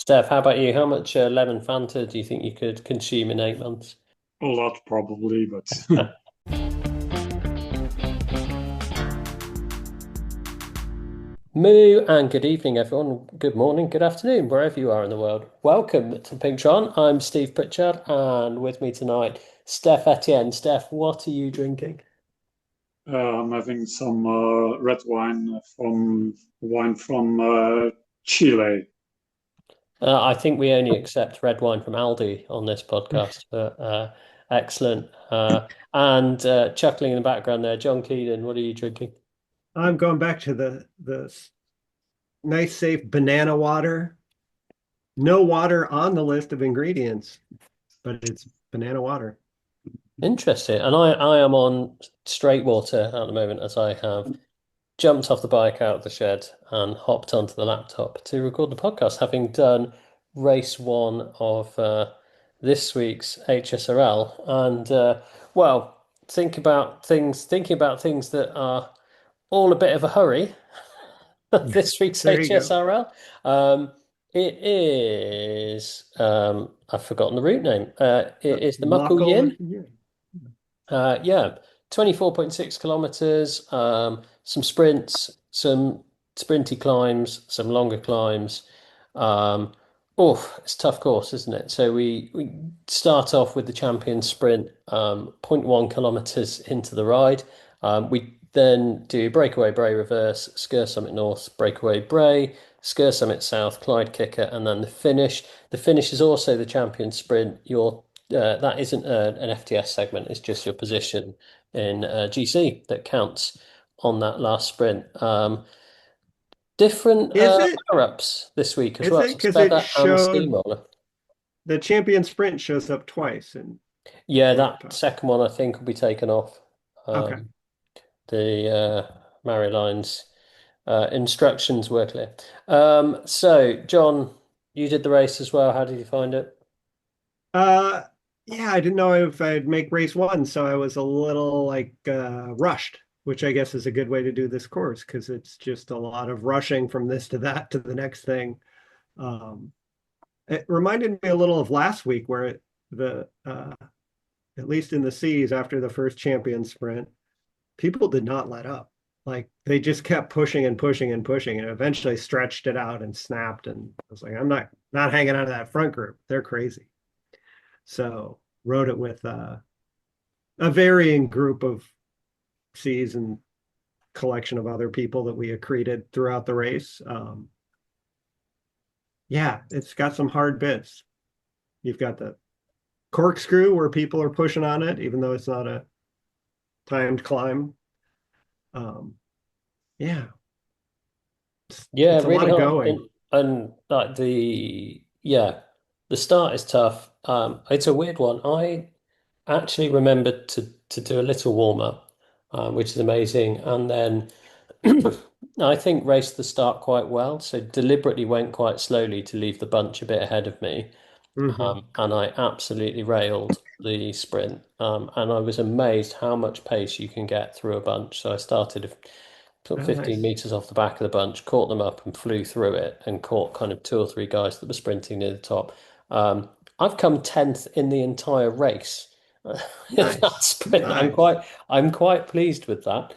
Steph, how about you? How much lemon Fanta do you think you could consume in 8 months? A lot probably, but Moo and good evening, everyone. Good morning, good afternoon, wherever you are in the world. Welcome to Pink Tron. I'm Steve Pritchard, and with me tonight, Steph Etienne. Steph, what are you drinking? I'm having some red wine from Chile. I think we only accept red wine from Aldi on this podcast, but excellent. And chuckling in the background there, John Keelan, what are you drinking? I'm going back to the nice, safe banana water. No water on the list of ingredients, but it's banana water. Interesting. And I am on straight water at the moment as I have jumped off the bike out of the shed and hopped onto the laptop to record the podcast, having done race one of this week's HSRL. And well, thinking about things that are all a bit of a hurry. This week's There you go. HSRL. It is I've forgotten the route name. It is the Muckle Muckle. Yin. Yeah, 24.6 kilometers, some sprints, some sprinty climbs, some longer climbs. Um, oh, it's a tough course, isn't it? So we start off with the champion sprint, zero point 0.1 kilometers into the ride. We then do breakaway Bray reverse, Sker Summit North, breakaway Bray, Sker Summit South, Clyde Kicker, and then the finish. The finish is also the champion sprint. That isn't an FTS segment, it's just your position in GC that counts on that last sprint. Different Is it? power-ups this week as Is well. it? So Because it Feather and showed Steamroller. the champion sprint shows up twice in Yeah, World that Cup. second one I think will be taken off. Okay. The Mariline's instructions were clear. So, John, you did the race as well. How did you find it? Uh, yeah, I didn't know if I'd make race one, so I was a little like rushed, which I guess is a good way to do this course because it's just a lot of rushing from this to that to the next thing. Um, it reminded me a little of last week where the at least in the seas after the first champion sprint, people did not let up. Like they just kept pushing and pushing and pushing and eventually stretched it out and snapped. And I was like, I'm not hanging out of that front group. They're crazy. So rode it with a varying group of C's and collection of other people that we accreted throughout the race. Yeah, it's got some hard bits. You've got the corkscrew where people are pushing on it, even though it's not a timed climb. Um, yeah, Yeah, it's a lot really of hard. going. And like the start is tough. It's a weird one. I actually remembered to do a little warm up, which is amazing, and then I think raced the start quite well. So deliberately went quite slowly to leave the bunch a bit ahead of me, Hmm. and I absolutely railed the sprint. And I was amazed how much pace you can get through a bunch. So I started sort of Oh, 15 nice. meters off the back of the bunch, caught them up and flew through it and caught kind of two or three guys that were sprinting near the top. Um, I've come 10th in the entire race. In that Nice. sprint. Nice. I'm quite pleased with that.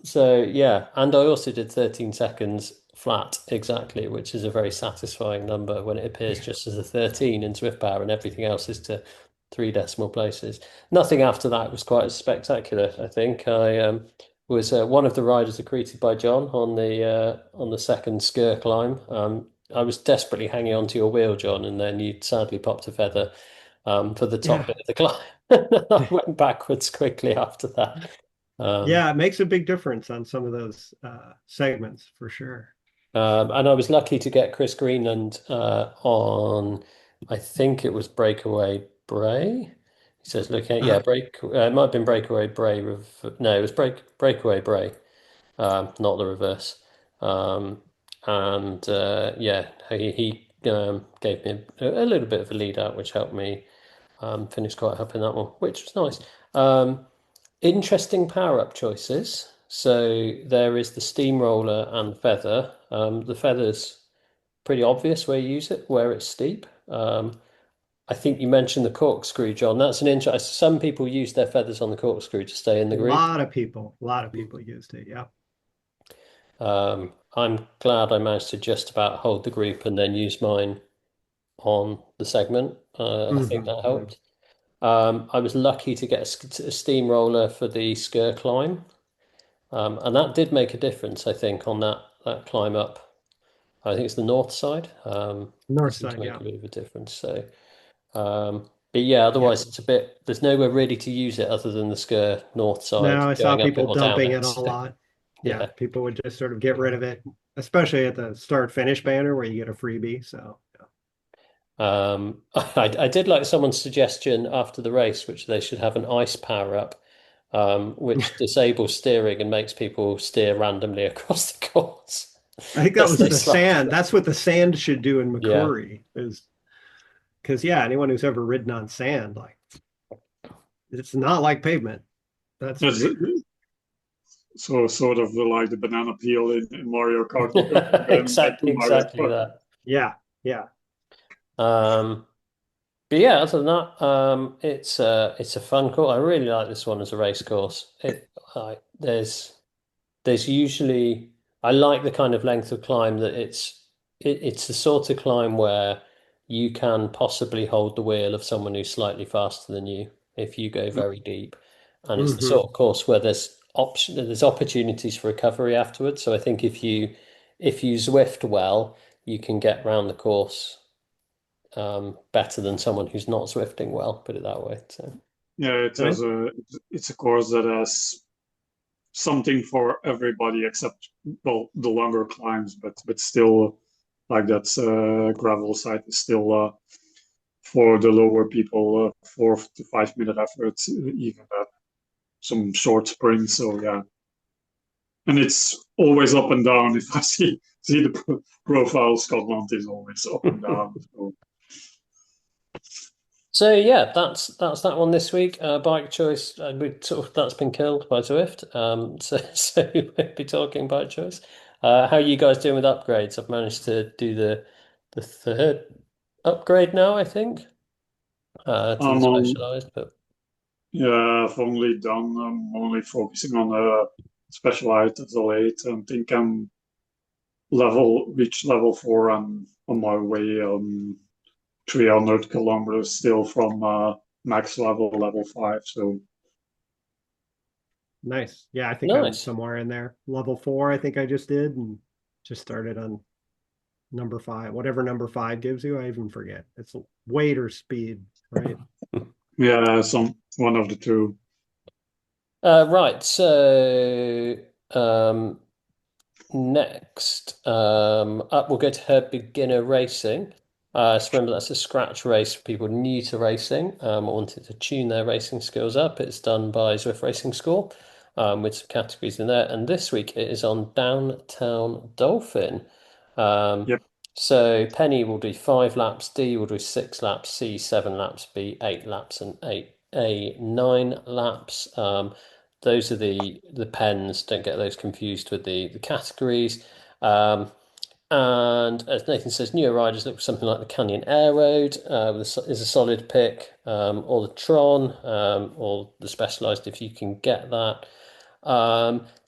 So yeah, and I also did 13 seconds flat exactly, which is a very satisfying number when it appears Yeah. just as a 13 in Swift Power and everything else is to three decimal places. Nothing after that was quite as spectacular, I think. I was one of the riders accreted by John on the second Sker climb. I was desperately hanging onto your wheel, John, and then you sadly popped a feather for the top Yeah. bit of the climb. I went backwards quickly after that. Um, Yeah, it makes a big difference on some of those segments for sure. and I was lucky to get Chris Greenland on, I think it was Breakaway Bray. He says, look at, yeah, Uh, it might have been Breakaway Bray. No, it was Breakaway Bray, not the reverse. Um, and yeah, he gave me a little bit of a lead out, which helped me finish quite up in that one, which was nice. Interesting power-up choices. So there is the steamroller and feather. The feather's pretty obvious where you use it, where it's steep. I think you mentioned the corkscrew, John. That's an interesting. Some people use their feathers on the corkscrew to stay in the group. A lot of people used it. Yeah. I'm glad I managed to just about hold the group and then use mine on the segment. I think that Hmm. helped. I was lucky to get a steamroller for the Sker climb, and that did make a difference, I think, on that climb up. I think it's the north side. It North seemed to side. make Yeah. a bit of a difference. So, but yeah, Yeah. otherwise it's a bit. There's nowhere really to use it other than the Sker north side, Now I saw going up it people or down dumping it it. a So, lot. Yeah. yeah. People would just sort of get rid of it, especially at the start finish banner where you get a freebie. So, I did like someone's suggestion after the race, which they should have an ice power up, yeah. which disables steering and makes people steer randomly across the course I think that as was they the slide. sand. That's what the sand should do in Yeah. McCrory is because yeah, anyone who's ever ridden on sand, like it's not like pavement. That's for That's sure. so sort of like the banana peel in Mario Kart, going back to Mario Exactly Kart. that. Yeah, yeah. Um, but yeah, other than that, it's a fun course. I really like this one as a race course. There's usually I like the kind of length of climb that it's the sort of climb where you can possibly hold the wheel of someone who's slightly faster than you if you go very deep. And it's the Hmm. sort of course where there's opportunities for recovery afterwards. So I think if you Zwift well, you can get round the course better than someone who's not Zwifting well, put it that way. So Yeah, it Nice. has it's a course that has something for everybody except well the longer climbs, but still like that gravel site is still for the lower people 4 to 5 minute efforts, even at some short sprints. So yeah, and it's always up and down. If I see the profile, Scotland is always up and down. So So yeah, that's that one this week. Bike choice, we sort of that's been killed by Zwift. So we won't be talking bike choice. How are you guys doing with upgrades? I've managed to do the third upgrade now, I think, to the I'm on. specialized. But Yeah, I've only done. I'm only focusing on specialized as a late. I think I'm reach level 4. I'm on my way. 300 kilometers still from max level 5. So Nice. Yeah, I think I'm nice. somewhere in there. Level 4, I think I just did, and just started on number 5. Whatever number 5 gives you, I even forget. It's weight or speed, right? yeah, some one of the two. Right. So next up, we'll go to her beginner racing. So remember, that's a scratch race for people new to racing, wanting to tune their racing skills up. It's done by Zwift Racing School, with some categories in there. And this week it is on Downtown Dolphin. Um, Yep. so Penny will do 5 laps, D will do 6 laps, C 7 laps, B 8 laps, and A 9 laps. Those are the pens. Don't get those confused with the categories. Um, and as Nathan says, newer riders look for something like the Canyon Air Road is a solid pick, or the Tron, or the Specialized if you can get that.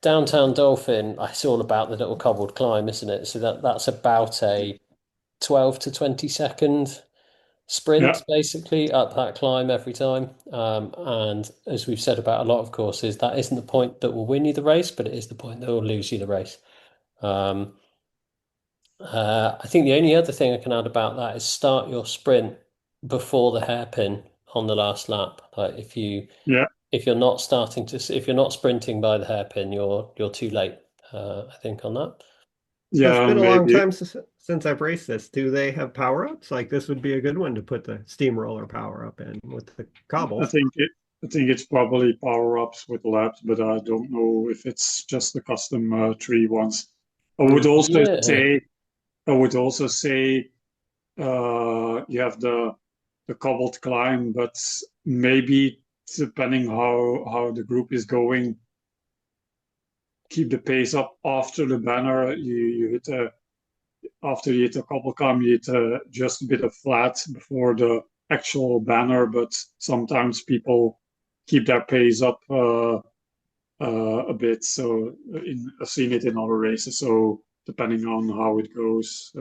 Downtown Dolphin, it's all about the little cobbled climb, isn't it? So that's about a 12 to 20 second Yeah. sprint basically up that climb every time. And as we've said about a lot of courses, that isn't the point that will win you the race, but it is the point that will lose you the race. Um, I think the only other thing I can add about that is start your sprint before the hairpin on the last lap. Like Yeah. if you're not sprinting by the hairpin, you're too late. I think on that. So it's Yeah. been a long Maybe. time since I've raced this. Do they have power-ups? Like this would be a good one to put the steamroller power up in with the I cobbles. think it. I think it's probably power ups with labs, but I don't know if it's just the custom tree ones. I would Hmm. also Yeah. say. I would also say you have the cobbled climb, but maybe depending how the group is going, keep the pace up after the banner. You hit after you hit a couple climb, you hit just a bit of flat before the actual banner, but sometimes people keep their pace up a bit. So I've seen it in other races. So depending on how it goes,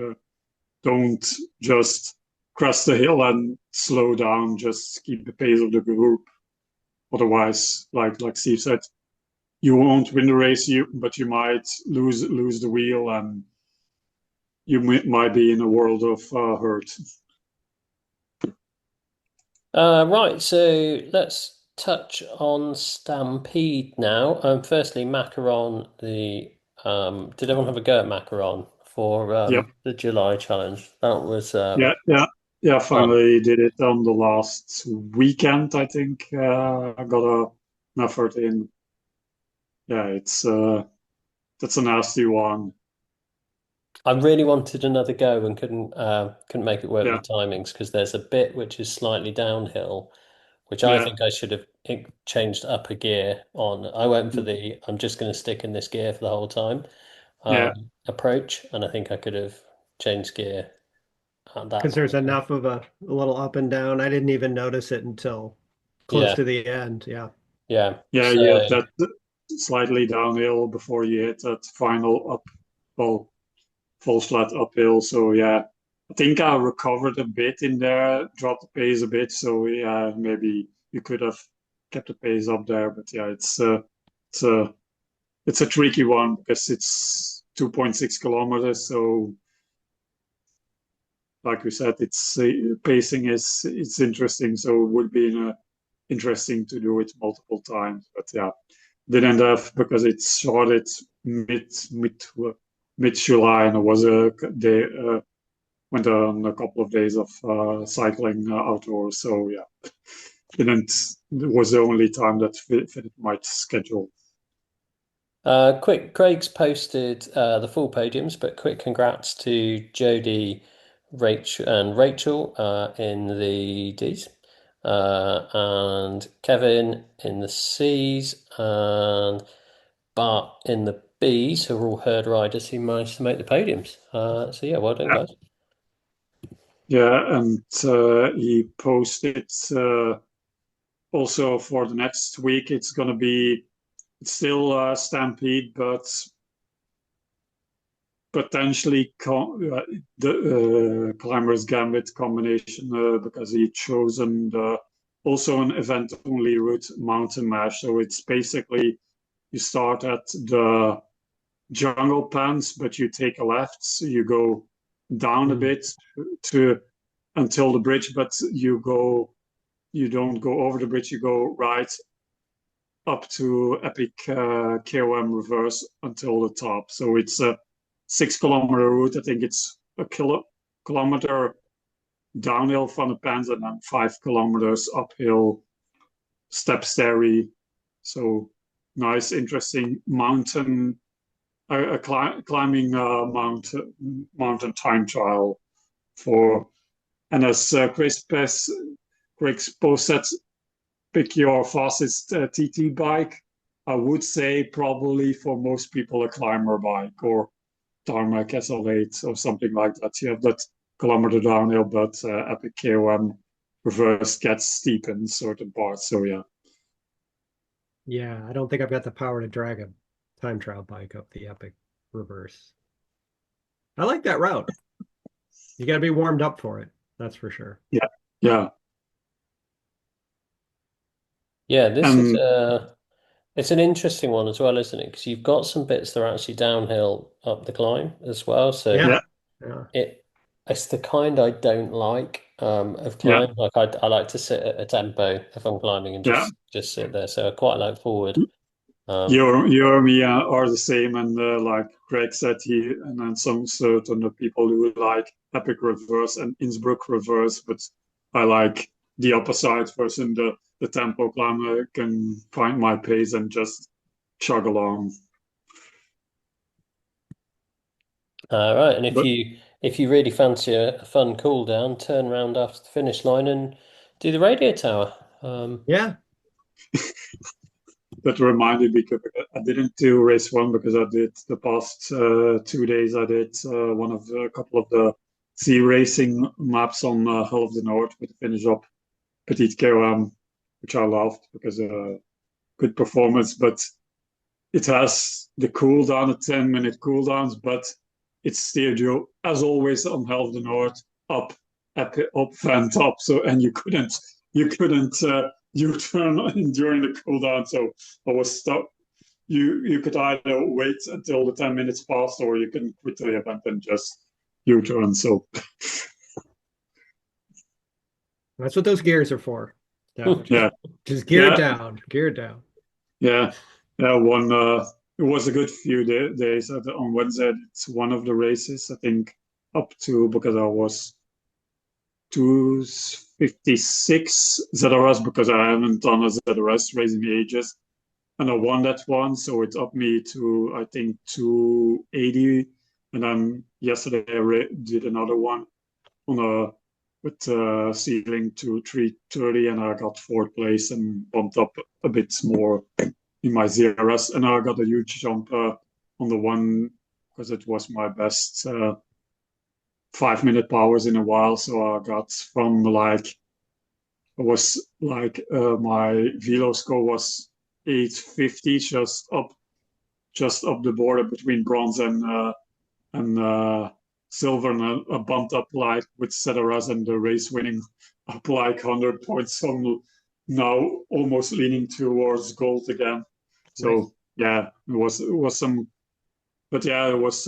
don't just crest the hill and slow down. Just keep the pace of the group. Otherwise, like Steve said, you won't win the race, but you might lose the wheel, and you might be in a world of hurt. Right, so let's touch on Stampede now. Firstly, Macaron, did everyone have a go at Macaron for Yep. the July challenge? That was Yeah. fun. Finally did it on the last weekend. I think I got an effort in. Yeah, it's that's a nasty one. I really wanted another go and couldn't make it work Yeah, with the timings because there's a bit which is slightly downhill, which I yeah, think I should have changed up a gear on. I went for the I'm just going to stick in this gear for the whole time yeah, approach, and I think I could have changed gear at that Because there's quicker. enough of a little up and down. I didn't even notice it until close Yeah, to the end. Yeah. yeah. yeah. So You have that slightly downhill before you hit that final up, well, full flat uphill. So yeah, I think I recovered a bit in there, dropped the pace a bit. So yeah, maybe you could have kept the pace up there. But yeah, it's a it's a tricky one because it's 2.6 kilometers. So like we said, it's pacing is it's interesting. So it would be interesting to do it multiple times. But yeah, didn't have because it started mid July and it was a day went on a couple of days of cycling outdoors. So yeah, didn't it was the only time that fitted my schedule. quick, Craig's posted the full podiums, but quick congrats to Jody, Rachel in the D's, and Kevin in the C's, and Bart in the B's, who are all herd riders who managed to make the podiums. So yeah, well done, Yeah, guys. yeah, and he posted also for the next week. It's gonna be it's still Stampede, but potentially the Climber's Gambit combination because he chosen also an event only route mountain mash. So it's basically you start at the jungle pants, but you take a left, so you go down a Mm. bit to until the bridge, but you don't go over the bridge, you go right up to Epic KOM reverse until the top. So it's a 6 kilometer route. I think it's a kilometer downhill from the pans and then 5 kilometers uphill step stairy. So nice, interesting mountain, climbing mountain time trial for. And as Chris posted, pick your fastest TT bike. I would say probably for most people a climber bike or tarmac SL8 or something like that. You have that kilometer downhill, but Epic KOM reverse gets steep in certain parts. So yeah, Yeah, I don't think I've got the power to drag a time trial bike up the epic reverse. I like that route. You got to be warmed up for it. That's for sure. yeah, yeah, Yeah, this is and it's an interesting one as well, isn't it? Because you've got some bits that are actually downhill up the climb as well. So Yeah. yeah, Yeah. it's the kind I don't like of yeah, climb. Like I like to sit at a tempo if I'm climbing and yeah. just sit there. So I quite like forward. Um, You and me are the same, and like Greg said, he and then some certain people who like Epic reverse and Innsbruck reverse, but I like the opposite version, the tempo climber can find my pace and just chug along. right, and But if you really fancy a fun cool down, turn around after the finish line and do the radio tower. Yeah. that reminded me because I didn't do race one because I did the past 2 days. I did one of a couple of the sea racing maps on Hull of the North with the finish up Petite KOM, which I loved because good performance. But it has the cooldown, the 10-minute cooldowns, but it's steered you as always on Hull of the North up, up, vent up. So and you couldn't U-turn during the cooldown. So I was stuck. You could either wait until the 10 minutes passed, or you can quit the event and just U-turn. So That's what those gears are for. No, yeah, just gear it yeah, down, gear it down. yeah, yeah. One. It was a good few days. On Wednesday, it's one of the races. I think up to because I was 256 ZRS because I haven't done a ZRS race in ages. And I won that one, so it's up me to I think 280. And then yesterday I did another one on a with ceiling to 330, and I got fourth place and bumped up a bit more in my ZRS, and I got a huge jump on the one because it was my best 5-minute powers in a while. So I got from like it was like my velo score was 850, just up the border between bronze and silver, and I bumped up like with Cederas and the race winning up like 100 points. So I'm now almost leaning towards gold again. Nice. So yeah, it was some, but yeah, it was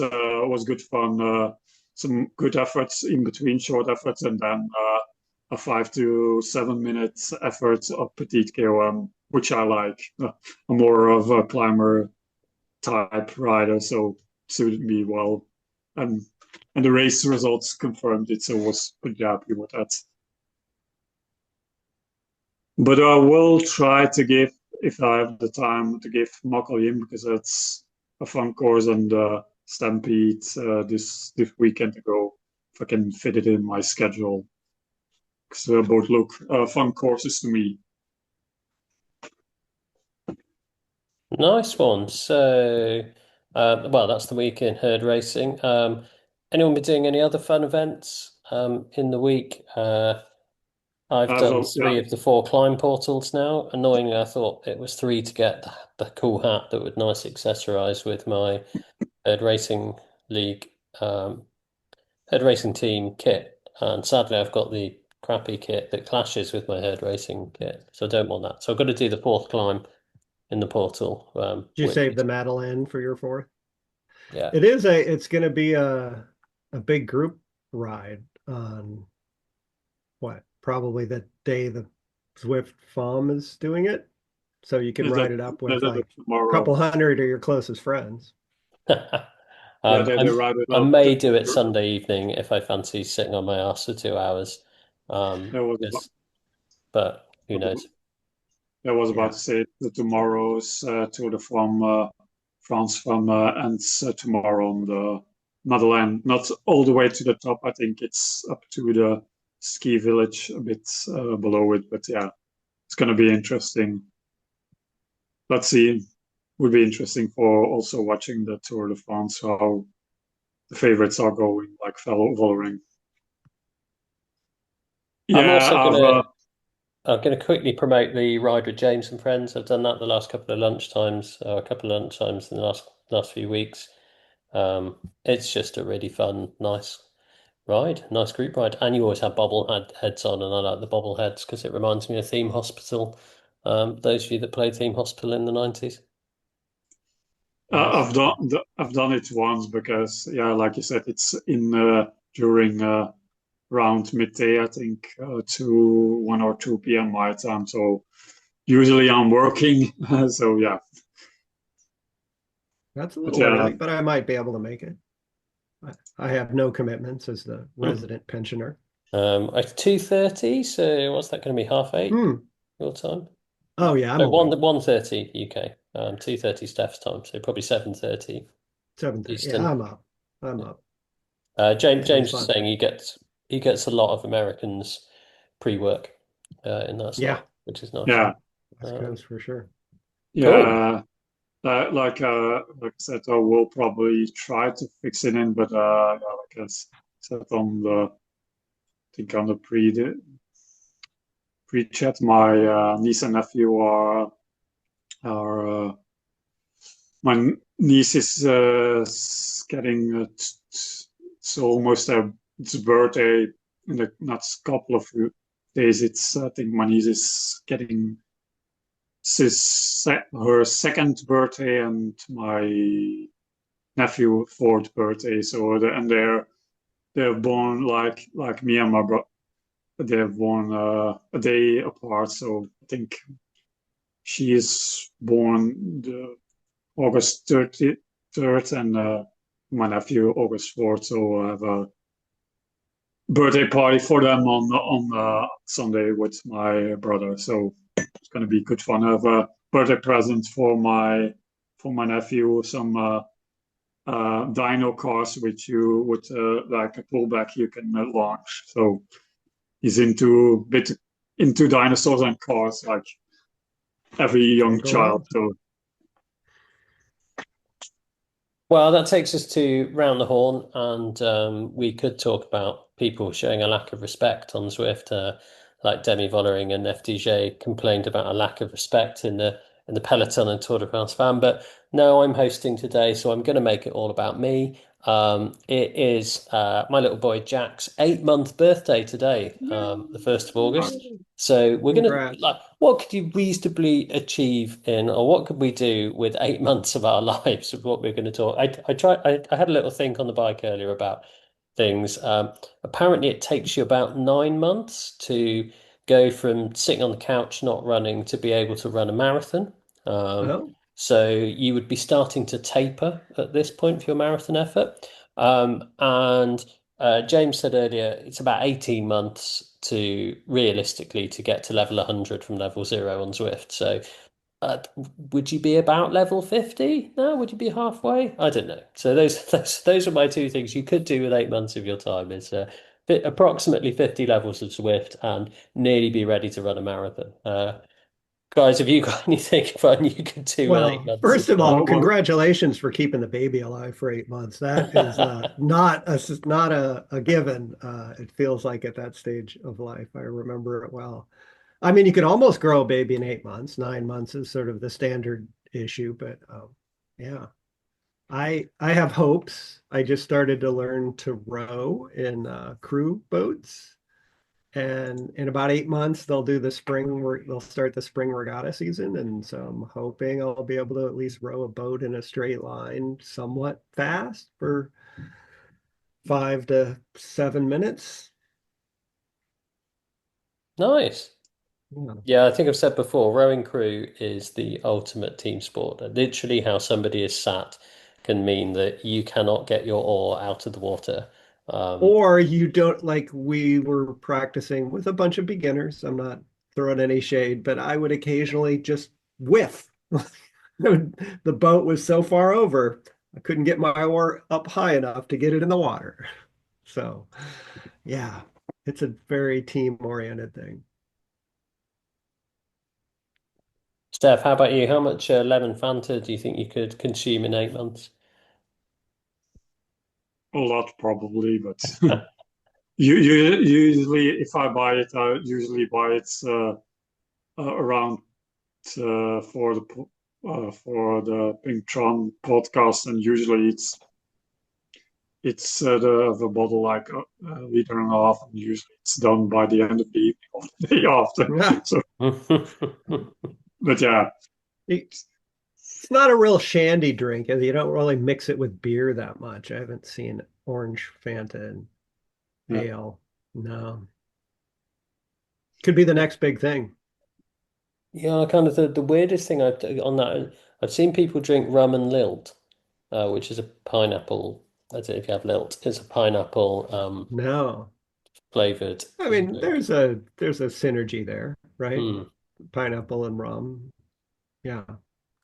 good fun. Some good efforts in between short efforts, and then a 5 to 7 minute effort of petite KOM, which I like. I'm more of a climber type rider, so suited me well. And and the race results confirmed it, so I was pretty happy with that. But I will try to give, if I have the time, to give Makaliim because that's a fun course and Stampede this weekend to go if I can fit it in my schedule. Because both look fun courses to me. Nice one. So, well, that's the week in herd racing. Anyone been doing any other fun events in the week? I've done So yeah, three of the four climb portals now. Annoyingly, I thought it was three to get the cool hat that would nice accessorize with my herd racing league, herd racing team kit. And sadly, I've got the crappy kit that clashes with my herd racing kit, so I don't want that. So I've got to do the fourth climb in the portal, Did you which save is, the Madeleine for your fourth? yeah. It's going to be a big group ride on what? Probably the day the Zwift FOM is doing it. So you can is that ride it up is with that like a tomorrow? couple hundred of your closest friends. Yeah, they ride it I up. may do it Sunday evening if I fancy sitting on my ass for 2 hours. There was about, But who knows? I was about Yeah. to say that tomorrow's Tour de France from ends tomorrow on the Madeleine. Not all the way to the top. I think it's up to the ski village a bit below it. But yeah, it's going to be interesting. Let's see. Would be interesting for also watching the Tour de France how the favorites are going, like fellow Vollering. I'm Yeah, also I'm gonna quickly promote the Ride with James and Friends. I've done that the last couple of lunchtimes, a couple of lunchtimes in the last few weeks. It's just a really fun, nice ride, nice group ride, and you always have heads on, and I like the bobbleheads because it reminds me of Theme Hospital. Those of you that played Theme Hospital in the 90s. Nice. I've done it once because yeah, like you said, it's in during around midday, I think, to 1 or 2 p.m. my time. So usually I'm working, so yeah. That's a But little yeah, early, but I might be able to make it. I have no commitments as the resident pensioner. It's 2:30, so what's that going to be? Half eight Hmm. your time? Oh yeah, I'm No, awake. 1:30 UK. 2:30 Steph's time, so probably 7:30 7:30. Yeah, Eastern. I'm up. I'm up. James Sounds James is fun. saying he gets a lot of Americans pre-work in that Yeah, slot, which is nice. yeah, West Um, Coast for sure. Cool. Yeah, like I said, I will probably try to fix it in, but yeah, like I said on the, I think on the pre-chat, my niece and nephew are my niece is getting it's almost its birthday in the next couple of days. It's I think my niece is getting her second birthday and my nephew fourth birthday. So and they're born like me and my brother. They're born a day apart. So I think she is born the August 33rd and my nephew August 4th. So I have a birthday party for them on Sunday with my brother. So it's gonna be good fun. I have a birthday present for my nephew, some dyno cars which you with like a pullback you can launch. So he's into bit into dinosaurs and cars like every Can't young go child. wrong. So Well, that takes us to round the horn, and we could talk about people showing a lack of respect on Zwift, like Demi Vollering and FDJ complained about a lack of respect in the peloton and Tour de France fan. But no, I'm hosting today, so I'm going to make it all about me. It is my little boy Jack's 8-month birthday today, the 1st of August. Yay! So we're gonna Congrats. like, what could you reasonably achieve in, or what could we do with 8 months of our lives of what we're going to talk? I had a little think on the bike earlier about things. Apparently, it takes you about 9 months to go from sitting on the couch not running to be able to run a marathon. Um, Oh, so you would be starting to taper at this point for your marathon effort. And James said earlier, it's about 18 months to realistically to get to level 100 from level 0 on Zwift. So uh, would you be about level 50? No, would you be halfway? I don't know. So those are my two things you could do with 8 months of your time. Is approximately 50 levels of Zwift and nearly be ready to run a marathon. Guys, have you got anything fun you could do with eight well, months of first of all, what congratulations for keeping the baby alive for 8 months. That is time? not a given. It feels like at that stage of life. I remember it well. I mean, you could almost grow a baby in 8 months. 9 months is sort of the standard issue, but yeah, I have hopes. I just started to learn to row in crew boats, and in about 8 months they'll start the spring regatta season, and so I'm hoping I'll be able to at least row a boat in a straight line somewhat fast for 5 to 7 minutes. Nice. Yeah. Yeah, I think I've said before, rowing crew is the ultimate team sport. Literally, how somebody is sat can mean that you cannot get your oar out of the water. Um, Or you don't, like we were practicing with a bunch of beginners. I'm not throwing any shade, but I would occasionally just whiff. The boat was so far over, I couldn't get my oar up high enough to get it in the water. So, yeah, it's a very team-oriented thing. Steph, how about you? How much lemon Fanta do you think you could consume in 8 months? a lot probably, but you usually if I buy it, I usually buy it around for the Pink Tron podcast, and usually it's the bottle like a liter and a half, and usually it's done by the end of the evening of the day after. Yeah, So, but yeah, it's not a real shandy drink, and you don't really mix it with beer that much. I haven't seen orange Fanta and yeah. ale. No, could be the next big thing. Yeah, kind of the weirdest thing on that, I've seen people drink rum and lilt, which is a pineapple. I don't know if you have lilt. It's a pineapple No. flavored I mean, drink. there's a synergy there, right? Hmm. Pineapple and rum. Yeah,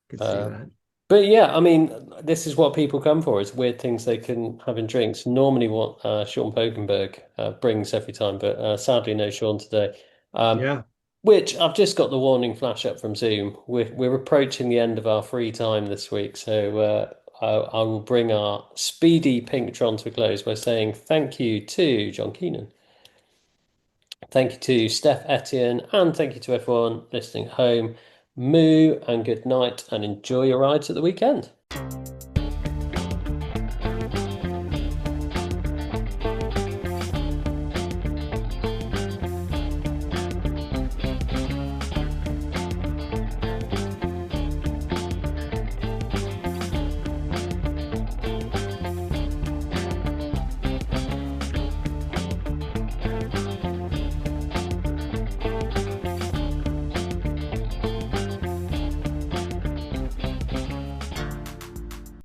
could see Uh, that. but yeah, I mean, this is what people come for. It's weird things they can have in drinks. Normally, what Sean Pokenberg brings every time, but sadly, no Sean today. Um, Yeah. Which I've just got the warning flash up from Zoom. We're approaching the end of our free time this week, so I will bring our speedy pink Tron to a close by saying thank you to John Keenan, thank you to Steph Etienne, and thank you to everyone listening at home. Moo and good night, and enjoy your rides at the weekend.